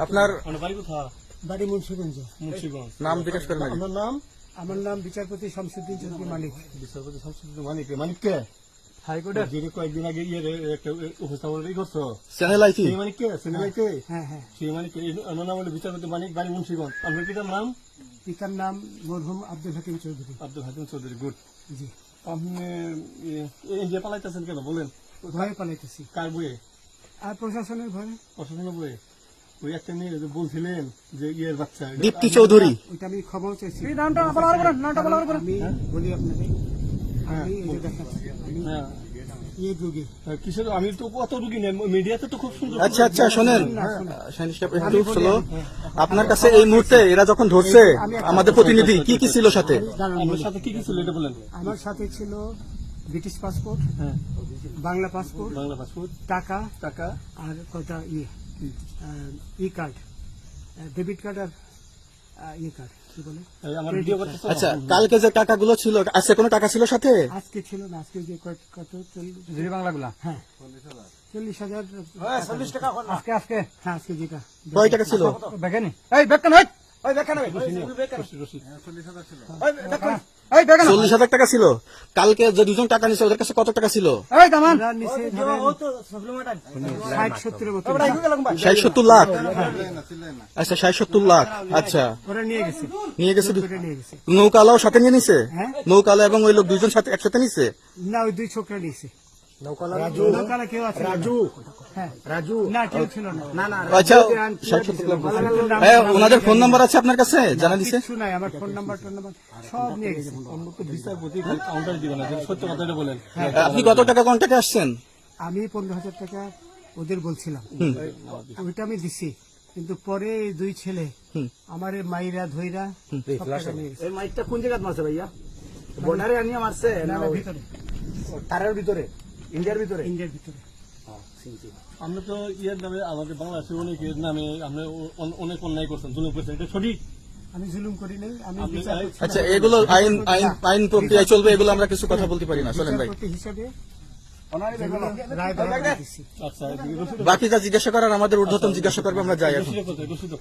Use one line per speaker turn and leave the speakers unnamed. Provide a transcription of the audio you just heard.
আপনার
বাড়ি মুন্সিগঞ্জ।
নাম জিজ্ঞেস করেন আগে।
আমার নাম বিচারপতি শামসুদ্দিন চৌধুরী মানিক।
বিচারপতি শামসুদ্দিন মানিক। মানিককে হাইকোর্টের যিনি কয়েকদিন আগে একটা উপস্থাপন করছো
চ্যানেল আইছি
সেই মানিককে চ্যানেলাইকে
হ্যাঁ হ্যাঁ,
সেই মানিককে আমার নাম হলো বিচারপতি মানিক, বাড়ি মুন্সিগঞ্জ। আপনার পিতার নাম?
পিতার নাম মরহুম আব্দুল হাকিম চৌধুরী।
আব্দুল হাকিম চৌধুরী। গুড।
জি।
আপনি ইন্ডিয়া পালাইতেছেন কেন বলেন?
ভয়ে পালাইতেছি।
কার বইয়ে?
আর প্রশাসনের ভয়ে।
প্রশাসনের বইয়ে? ওই একটা মেয়ে যে বলছিলেন যে ইয়ের বাচ্চা
দীপ্তি চৌধুরী।
ওইটা আমি খবর চাইছি।
হ্যাঁ?
আমি বলি আপনাকে, আমি এই যে দেখাচ্ছি, আমি
হ্যাঁ।
রুগী।
কিসের? আমি তো অত রুগী নেই, মিডিয়াতে তো খুব সুন্দর।
আচ্ছা আচ্ছা, শোনেন শাহিন সাহেব, একটু স্লো। আপনার কাছে এই মুহূর্তে এরা যখন ধরছে আমাদের প্রতিনিধি, কি কি ছিল সাথে?
আপনার সাথে কি কি ছিল এটা বলেন।
আমার সাথে ছিল ব্রিটিশ পাসপোর্ট,
হ্যাঁ,
বাংলা পাসপোর্ট,
বাংলা পাসপোর্ট,
টাকা
টাকা,
আর কটা ই কার্ড, ডেবিট কার্ড আর ই কার্ড, কি বলে
এই আমার ভিডিও করতেছে।
আচ্ছা, কালকে যে টাকাগুলো ছিল, আজকে কোনো টাকা ছিল সাথে?
আজকে ছিল না, আজকে যে কত
যদি বাংলাগুলা।
হ্যাঁ 40,000
টাকা আজকে আজকে
হ্যাঁ, আজকে যেটা
কয় টাকা ছিল?
দেখেনি এই বেকন হই ওই বেকন হই
40,000 টাকা ছিল। কালকে যে দুজন টাকা নিছে ওদের কাছে কত টাকা ছিল?
এই দামান
ওরা নিচে ধরেন 60-70 মতো
60-70 লাখ। আচ্ছা 60-70 লাখ। আচ্ছা,
ওরা নিয়ে গেছে,
নিয়ে গেছে।
করে নিয়ে গেছে।
নৌকালাও সাথে নিয়ে নিছে?
হ্যাঁ।
নৌকালা এবং ওই লোক দুইজন সাথে একসাথে নিছে?
না, ওই দুই ছোকরা নিয়েছে। নৌকালা কেউ আছে? হ্যাঁ, না কেউ ছিল না।
আচ্ছা, 60-70 লাখ। হ্যাঁ, ওনাদের ফোন নাম্বার আছে আপনার কাছে? জানা দিছে?
কিছু নাই, আমার ফোন নাম্বার সব নিয়ে গেছে।
বিচারপতি খালি কাউন্টার দিবেন না, সত্য কথাটা বলেন।
আপনি কত টাকা কন্ট্যাক্টে আসছেন?
আমি 15,000 টাকা ওদের বলছিলাম, ওইটা আমি দিছি। কিন্তু পরে এই দুই ছেলে আমার মাইরা ধইরা সব টাকা নিয়ে গেছে।
এই মাইকটা কোন জায়গায় মারছে ভাইয়া? বর্ডারে আনিয়ে মারছে না ওই
ভিতরে,
তারের ভিতরে, ইন্ডিয়ার ভিতরে?
ইন্ডিয়ার ভিতরে।
আমরা তো ইয়ের নামে আমাদের বাংলাদেশের অনেকের নামে আমরা অনেক অন্যায় করছেন, জুলুম করছেন, এটা সঠিক?
আমি জুলুম করি নাই, আমি
আপনি-
বিচারপতি
আচ্ছা, এগুলো আইন প্রক্রিয়ায় চলবে, এগুলো আমরা কিছু কথা বলতে পারি না। চলেন ভাই,
বিচারপতি হিসাবে রায় দেওয়া দিছি।
আচ্ছা, এদিকে রসিদ
বাকি যা জিজ্ঞাসা করার আমাদের ঊর্ধ্বতন জিজ্ঞাসা করবে, আমরা যাই এখন।
রসিদ কোথায়? রসিদ